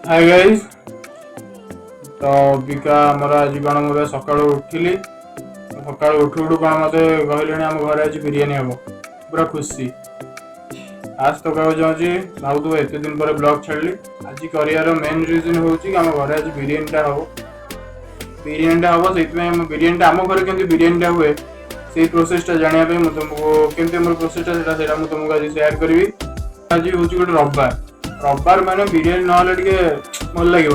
Hi guys. तो अबिका आमर आज कौन मुझे सका उठिली सका उठू उठू कौन मत कहले आम घर आज बिरियानी हम पूरा खुशी। आज तो कह चाहूँगी भाव एत दिन पर ब्लॉग छाड़ी आज कर मेन रिजन हूँ कि आम घर आज बिरियानीटा हम से बिरियानीटा आम घर के बिरियानीटा हुए से प्रोसेसटा जानापी तुमको केमती मोर प्रोसेसटा तुमको आज सेयार करी। आज हूँ गोटे रविवार रविवार मैंने बिरियानी ना भल लगे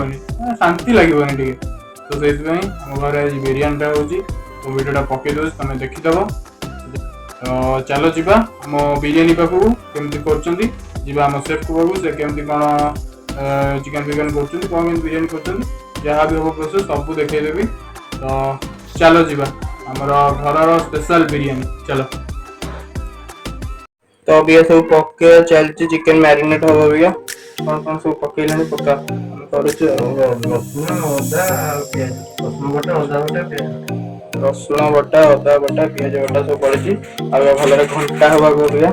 शांति लगे टे तो से आम घर आज बिरियानीटा हूँ तो भिडियोटा पकई दूस तुम देखीदब। तो चलो जी आम बिरियानी पाखक केमती कर सेफ को पाखु से केमती कौन चिकेन फिकेन कर कौन बिरियानी कर जहाँ भी हम प्रोसेस सब देखदेवी। तो चलो जी आमर घर स्पेशल बिरियानी चलो। तो अभी सब पके चलती चिकेन मैरिनेट हम भैया कौन कौन सब पकईला पका रसुण बटा अदा बटा पिज बटा सब पड़ी भल घंटा हवा भैया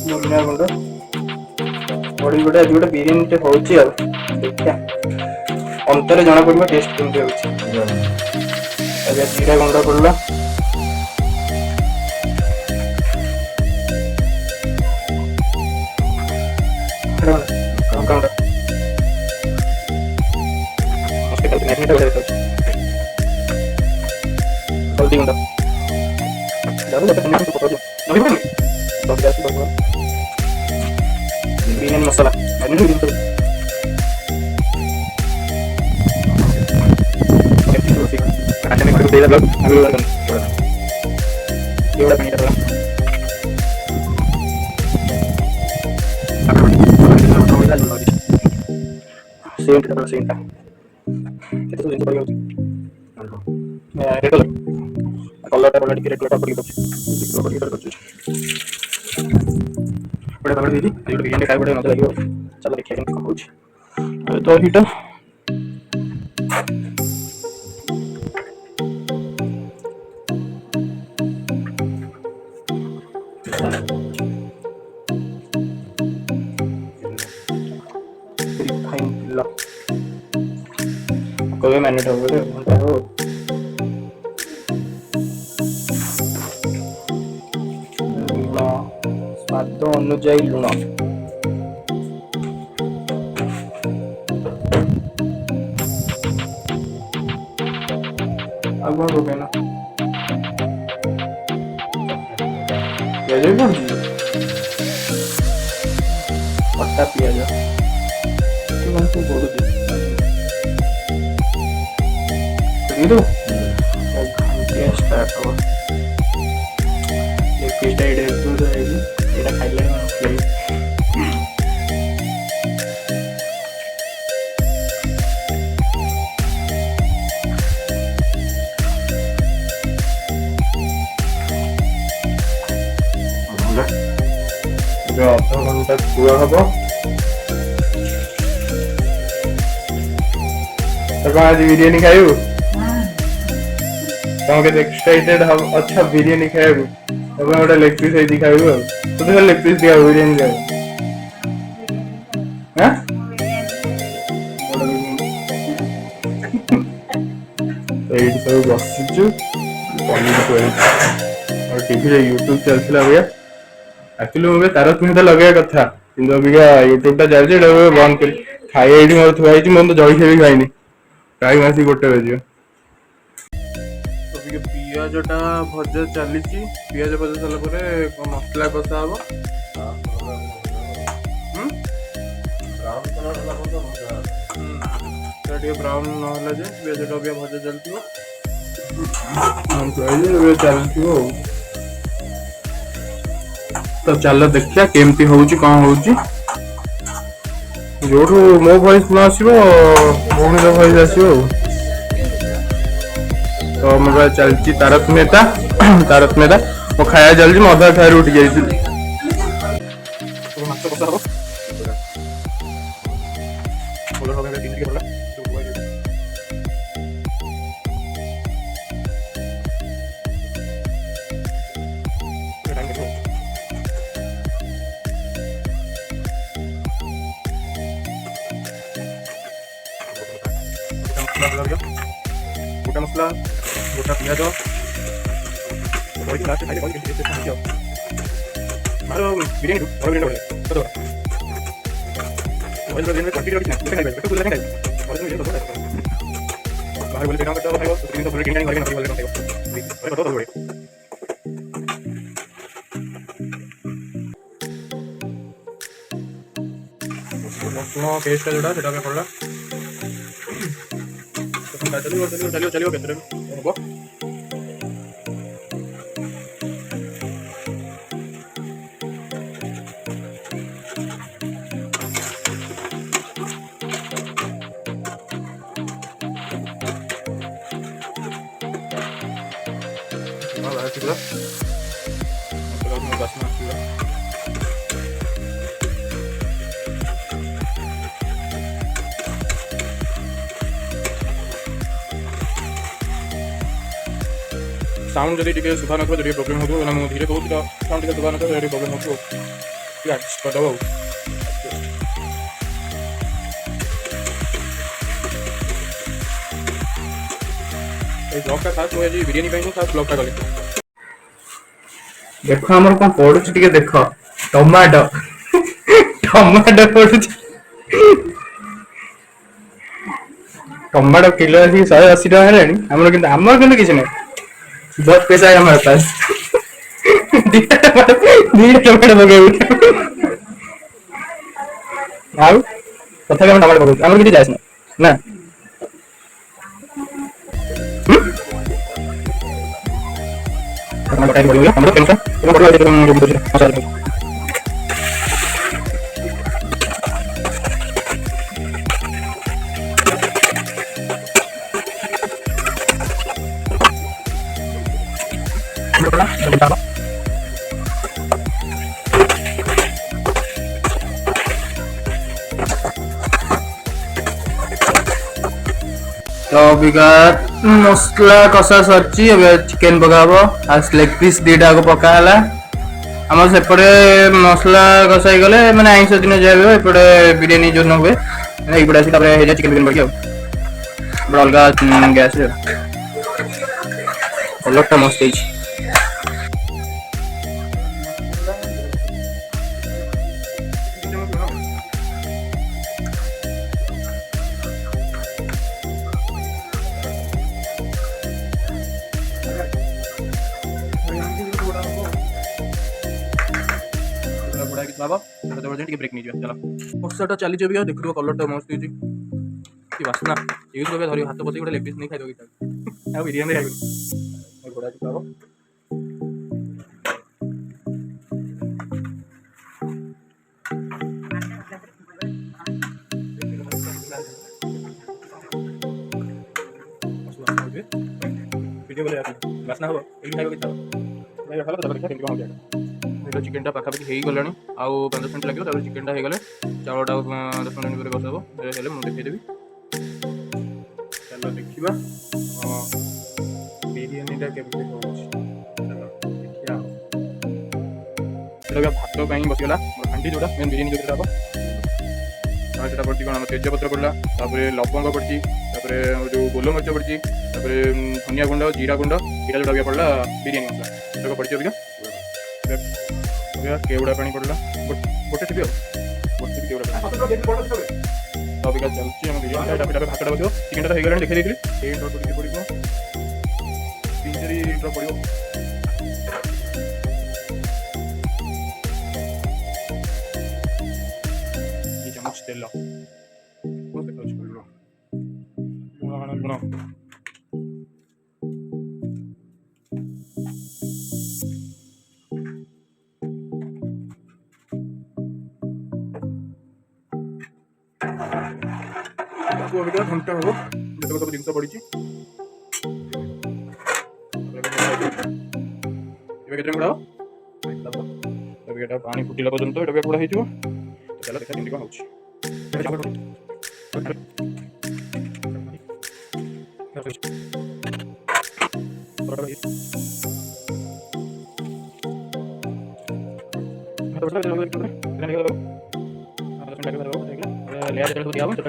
धनिया गुंड बड़ी गोटे आज गोटे बिरियानी हूँ देखिया अंतर जना पड़ा टेस्ट केमती हो जीरा गुंड पड़ा हल्दी गुंड बिरियानी मसाला कलरटा पड़ा टिके रेड कलर पड़ी बड़े कलर दीदी बिरियानी खाए बड़े मजा लगे। चलो देखिए कौन हो तो हीटा कोई मैनेट हो स्वाद अनुजाई लुण आग पकना पिज भी पटा पिज स्टार्ट हम खाइले अध घंटा छुआ हम तो कौन आज बिरियानी खाइबू तुम के एक्साइटेड अच्छा बिरियानी खाइबू तो गोटे लेग पीस है खाइबू तो लेग पीस दिया बिरियानी दिया ये सब बसचु और टीवी यूट्यूब चलता भैया एक्चुअली मुझे तारक मेहता लगे कथा कि अबिका यूट्यूब चलती बंद कर खाई मोर थुआई मुझे तो जलखिया भी खाई टाइम आसी गोटे बजे पियाजटा भजा चली पियाज भजा सारा मसला कषा हम ब्राउन ना जे पियाजटा भी भजा चलती चलती तो चल देखिया केमती होउची कौन होउची जो मो वॉइस न आसो भौणी वॉइस आसो। तो मोबाइल चलती तारक मेहता मो खाया चलती मैं अधा खाए उठ जाइए গোটা মশলা গোটা পিঁয়াজ লাস্টে খাইলে ভালো বিরিয়ানি বড় বিরিয়ানি কত কোয়ান্টিটি রয়েছে না খাইবে একটু বুঝে খাইবে বাহার বলে পেটাও করতে হবে কিন্তু বলে কিনে নিয়ে বলে খাইবে কত বড় लहसुन पेस्ट है जोड़ा सेटा पड़ला चलिए चलिए चलिए चलिए केतरे हबो बाहर ठीक है चलो मैं बस में साउंड जब टे सुधा नथिबा जब प्रोब्लेम हो ना धीरे कहूँ साउंड टे सुधा नथिबा जब प्रोब्लेम हो एडजस्ट करदेव ब्लॉगटा खास हुए जी बिरियानी पाई खास ब्लॉगटा कले देखो हमर कोन पडुछ टिके देखो टमाटो टमाटो पडुछ टमाटो किलो अछि 180 टका हेलानी हमर किंतु किछ नै बहुत पैसा है हमारे पास दीटा टमाटो मगाऊ आउ कथा हम टमाटो मगाऊ हमर किछ जायस ना टमाटो टाइम बोलियो हमरो केनसा तुम बोलियो जे तुम बोलियो मसाला तो अबिका मसला कषा सरची अब चिकेन पकाब आज लेग पीस दीटा को पकाला आम सेपटे मसला कषा गले मैंने आइंस दिन जाए एपटे बिरियानी जो हुए ये चिकेन बिरियानी पड़ी अलग गैस कलरटा मस्त है ब्रेक नहीं चलो मसलाटा चली भी देख कलरटा मस्त कि बासना ये धर हाथ बस गोटे लेग पीस नहीं खाई बिरियानी खाई घोड़ा चुका बासना हम ये खाइबा चिकेन पाखापाखि हो गलानी आउ 5 मिनट लगे चिकेन हो गले चावलटा 10 मिनट पर बसाब मुझे देखेदेवी चलो देखा बिरियानीटा के भात बसगला हांडी जोड़ा मेन बिरियानी जो हम पड़ी कौन तेजपत्र पड़ा लवंग पड़ी जो गोलमरीच पड़ी धनिया गुंड जीरा गुंड ये जोड़ा पड़ा बिरियानी मसला पड़ी अबिका केवड़ा पानी पड़ा गोटे टीपी गोटे केवड़ा अबिका चलती बिरियानी भातटा बस चिकेन हो गला देखी देखिए पड़ो 3-4 ड्रप पड़ो चमच तेल लुण घंटा हम जो सब जिन पड़ी पानी फुटिला पर्यंत ये पोड़ा हो चलो देखा कौन हो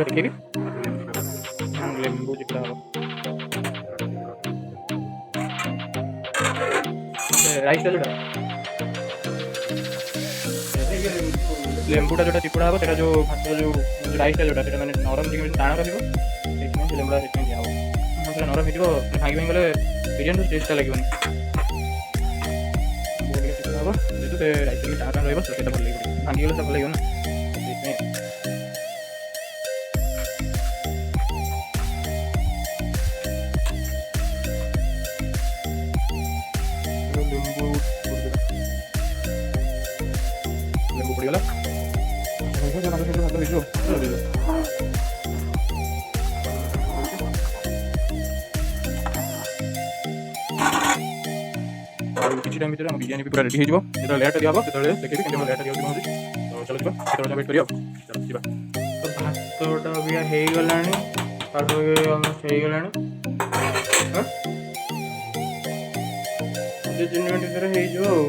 देखी ଲେମ୍ବୁ ଚିପୁଡ଼ା ହବ। ରାଇସ୍ଟା ଯୋଉଟା ଲେମ୍ବୁଟା ଯୋଉଟା ଚିପୁଡ଼ା ହବ ସେଇଟା ଯୋଉ ଭାତ ଯୋଉ ରାଇସ୍ଟା ଯୋଉଟା ସେଇଟା ମାନେ ନରମ ଟିକେ ଟାଣ ରହିବ, ସେଇଥିପାଇଁ ସେ ଲେମ୍ବୁଟା ସେଥିପାଇଁ ଦିଆହବ। ସେଇଟା ନରମ ହେଇଯିବ, ଭାଙ୍ଗି ଭାଙ୍ଗି ଗଲେ ବିରିୟାନୀର ଟେଷ୍ଟଟା ଲାଗିବନି। ଟିକେ ଚିପୁଡ଼ା ହବ ଯେହେତୁ ସେ ରାଇସ୍ ଟିକେ ଟାଣ ଟାଣ ରହିବ, ସେଇଟା ଭଲ ଲାଗିବ। ଭାଙ୍ଗିଗଲେ ତ ଭଲ ଲାଗିବ ନା, ସେଇଥିପାଇଁ। ଲେମ୍ବୁ ପଡ଼ିଗଲା, ଭାତ ହେଇଯିବ। ଆଉ କିଛି ଟାଇମ୍ ଭିତରେ ଆମ ବିରିୟାନୀ ବି ପୁରା ରେଡ଼ି ହେଇଯିବ। ଯେତେବେଳେ ଲେୟାରଟା ଦିଆହବ ସେତେବେଳେ ଦେଖେଇବି କେମିତି ଲେୟାରଟା ଦିଆହେଉଛି କଣ ହେଉଛି। ତ ଚାଲ ଯିବା, ସେତେବେଳେ ୱେଟ୍ କରିବା। ଚାଲ ଯିବା। ତ ଭାତଟା ବି ହେଇଗଲାଣି, ପାଖାପାଖି ଅଲମୋଷ୍ଟ ହେଇଗଲାଣି। 2-3 ମିନିଟ୍ ଭିତରେ ହେଇଯିବ ଆଉ।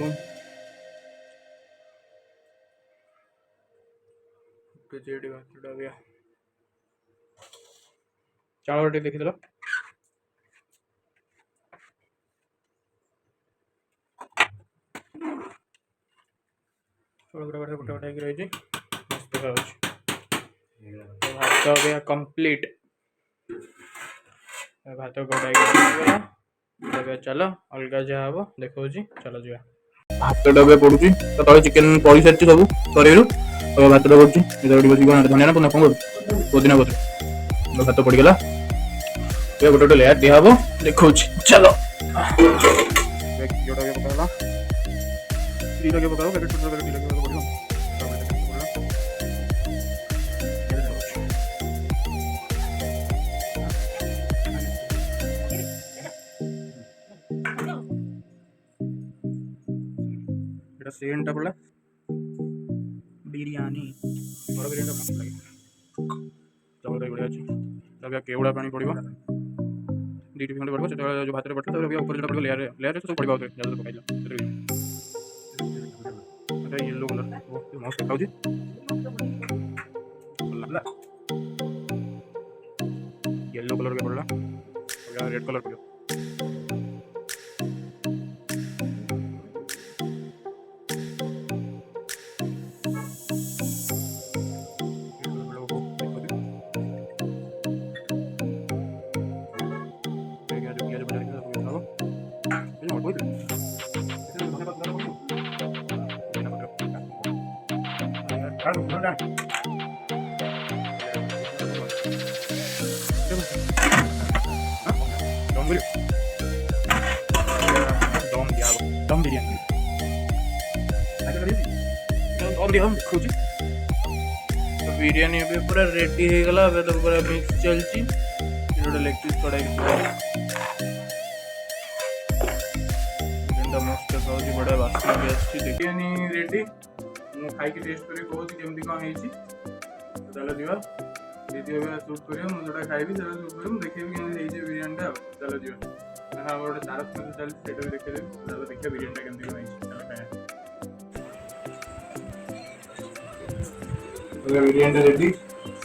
ଭାତଟା ବି ଚାଉଳ ଟିକେ ଦେଖିଦେଲ। ଚାଉଳ ଗୁଡ଼ା ଗୋଟା ଗୋଟା ହେଇକି ରହିଛି, ମସ୍ତ ଦେଖାଯାଉଛି। ଭାତ ବି କମ୍ପ୍ଲିଟ୍, ଭାତ ଗୋଟା ହେଇଗଲା। ଏବେ ଚାଲ ଅଲଗା ଯାହା ହବ ଦେଖଉଛି, ଚାଲ ଯିବା। ଭାତଟା ଏବେ ପଡୁଛି, ତ ତଳେ ଚିକେନ ପଡ଼ି ସାରିଛି ସବୁ କରେଇରୁ। ତ ଭାତଟା ପଡୁଛି, ଯେତେବେଳେ ବସିକି ଧନିଆ ନା କଣ କରୁଛି ପୋଦିନା ପତ୍ର, ଭାତ ପଡ଼ିଗଲା। ଏବେ ଗୋଟେ ଗୋଟେ ଲେୟାର ଦିଆହବ ଦେଖଉଛି, ଚାଲ। ଘିଅଟା ବି ପକାଗଲା, ଘିଅ ପକାବ, ପ୍ୟାକେଟ୍ ଛୋଟ ପ୍ୟାକେଟ୍ ଘିଅ ପଡ଼ିବ। এটা সেকেন্ডটা পড়লা বিরিয়ানি, বড় বিরিয়ানিটা মস্ত লাগে। চাউଳଟା ବଢ଼ିଆ ଅଛି। ତାପରେ କେଉଡ଼ା ପାଣି ପଡ଼ିବ, 2-3 ଖଣ୍ଡେ ପଡ଼ିବ। ସେତେବେଳେ ଯେଉଁ ଭାତରେ ପଡ଼ିଥିଲା ତାପରେ ଉପରେ ଯେଉଁଟା ପଡ଼ିବ ଲେୟାରରେ ସବୁ ପଡ଼ିବ। ଆଉଥରେ ଯାହା ପକାଇଲା ସେଥିରେ ୟେଲୋ କଲର୍ ମସ୍ତ ଦେଖାଉଛି। ୟେଲୋ କଲର୍ ବି ପଡ଼ିଲା, ରେଡ୍ କଲର୍ ପଡ଼ିବ। दम बिरयानी देखुची तो बिरयानी अभी पूरा रेडी हो गला। अबे तो पूरा मिक्स चलची गोटे लेग पीस कड़ाई बिरयानी मस्त खाऊची, बड़ा बास्ना भी आछी। बिरयानी रेडी, मु खाई के टेस्ट करी कहूची केमती कोन हेची। तो चलो दिवा वीडियो भी शूट करियो, मु जोटा खाइबी सेटा शूट करियो, मु देखेबी केमती हेची बिरयानी टा। चलो दिवा हां गोटे तारक में चल सेटा भी देखे देबी। चलो देखिए बिरयानी टा केमती कोन हेची। चलो खाया बिरयानी रेडी।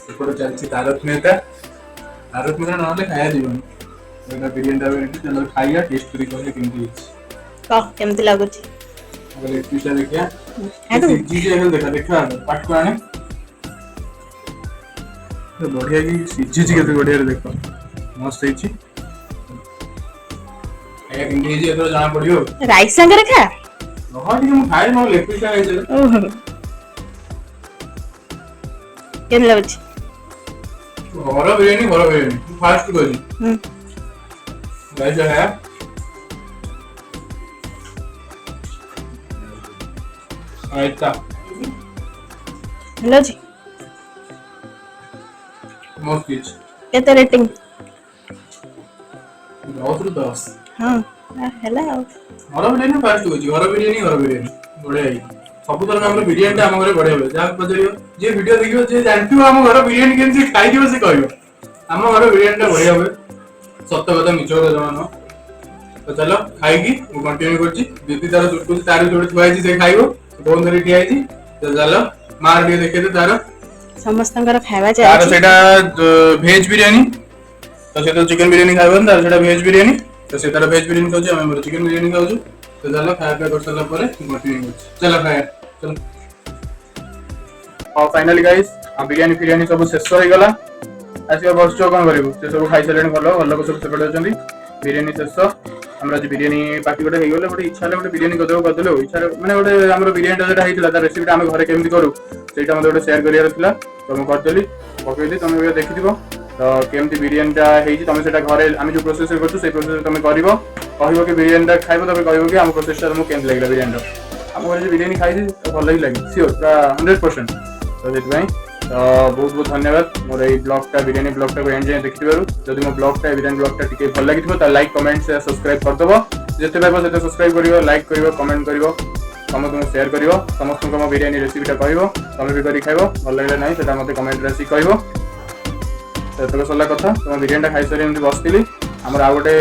एपटे चलची तारक मेहता ना खाया जीवन एटा बिरयानी टा रेडी। चलो खाइया टेस्ट करी कहले केमती हेची। कह केमती लागुची अगर एक पीस देखिया सीजी जे हेल देखा पाट को आने तो बढ़िया की सीजी जी केते बढ़िया रे देखो मस्त हेची। ए केमती हेची एतो जाना पड़ियो। राइस संग रखा नहा ठीक मु खाइ न लेग पीस आ हेचे। ओहो केन लागुची घर बिरयानी फास्ट कोजी गाइस है आइता हेलो जी मस्त हेची। केते रेटिंग 10 रु 10। हां हेलो घर बिरयानी फास्ट कोजी घर बिरयानी बढ़िया है सब तरह हमर बिरयानी हम घरे बढ़िया होय। जा पजरियो जे वीडियो देखियो जे जानथियो हम घर बिरयानी केमती खाइ दियो से कहयो हम घर बिरयानी टा बढ़िया होय। सत्य कथा मिछो जमानो। तो चलो खाइकी मु कंटिन्यू करछि। दीदी तार चुटकुची तार जोड़े थुआइछि से खाइबो फोन धरि ठियाइछि। तो चलो मार के देखे दे तार समस्तंकर खाଇବା तार चाहि सेटा वेज बिरयानी तो से तो चिकन बिरयानी खाइबन तार सेटा वेज बिरयानी तो से तार वेज बिरयानी खाउछु हम चिकन बिरयानी खाउछु तो चलो खाया पिया कर सारा परे कंटिन्यू करछु चलो खाया चलो और फाइनली गाइस हम बिरयानी फिरयानी सब शेष हो गला आसी बस कोन करिवु से सब खाइ सलेन भलो लोक सब सेपटे अछंती बिरयानी शेष हमरा जे बिरयानी पार्टी गोटे हे गेले गोटे इच्छा ले गोटे बिरयानी करदेले इच्छा माने गोटे हमर बिरयानी जेटा हेतिला तार रेसिपी हम घरे केमति करू सेटा मते गोटे शेयर करियार थिला तो हम करदेली पकेइली तुम भी देखिथिबो तो केमति बिरयानीटा हेजी तुम सेटा घरे हम जो प्रोसेस करछु से प्रोसेस तुम करिवो कहिवो कि बिरयानीटा खाइबो तबे कहिवो कि हम प्रोसेसटा तुमको केमति लागला बिरयानीटा हम घरे बिरयानी खाइछि तो भल लागि सियोर पूरा 100% तो सेट तो बहुत बहुत धन्यवाद मोर ये ब्लॉगटा बिरयानी ब्लॉगटा को एंड जाए देखिथिबारु जदि मो ब्लॉगटा बिरयानी ब्लॉगटा टिके भल लागिथिबो त लाइक कमेंट से सब्सक्राइब कर दबो जते पाइबो सेते सब्सक्राइब करिवो लाइक करिवो कमेंट करिवो समस्त शेयर करिवो समस्त को मो बिरयानी रेसिपीटा कहिवो तमे भी करी खाइबो भल लागले नै सेटा मते कमेंट रे सी कहिवो सेतक सला कथा तो बिरयानीटा खाइ सरी एमति बसतिली हमर आ गोटे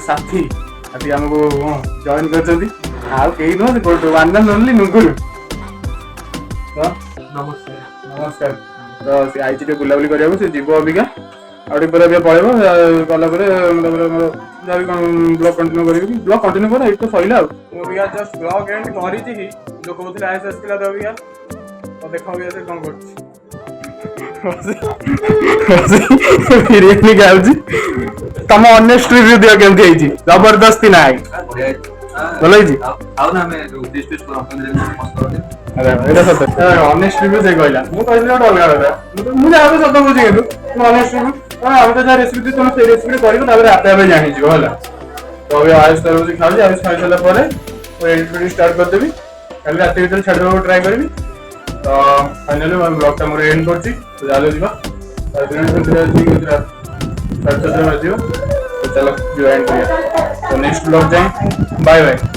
साथी अति हमको जॉइन करछथि आ केही नो से वन एंड ओनली नुगुरु तो नमस्कार तो से आइछि टे बुलाबुली करिया से जीवो अबिका आउटे पर अबिया पळेबो गला पर जाबी कोन ब्लॉग कंटिन्यू करिवि ब्लॉग कंटिन्यू कर एतो सइला मो अबिका जस्ट ब्लॉग एंड करिछि कि लोक बोथले आइस आस्तिला तो अबिका तो देखो अबिका से कोन करछि बिरयानी खाउछि तम ऑनेस्ट रिव्यू दियो केमति आइछि जबरदस्ती ना आई बोलै जी आउ ना हमें टेस्ट टेस्ट कर अपन मस्त होते अरे एटा सत ऑनेस्ट रिव्यू से कहला मु कहले ओटा अलगा କଥା मु जाबे सत बुझि गेलु ऑनेस्ट रिव्यू हम तो जा रेसिपी तुम से रेसिपी करिवो ताबे आपे आपे जानि जिवो होला तो अबे आइस तरह से खाली आइस खाइ चला परे और एडिट स्टार्ट कर देबी कल रात भीतर छाड़ देबो ट्राई करबी तो फाइनली मैं ब्लॉग टा मोर एंड करछि तो जाले दिबा और दिन से जी साथ साथ में दियो तो चलो जो एंड करिया तो नेक्स्ट ब्लॉग जाए बाय बाय।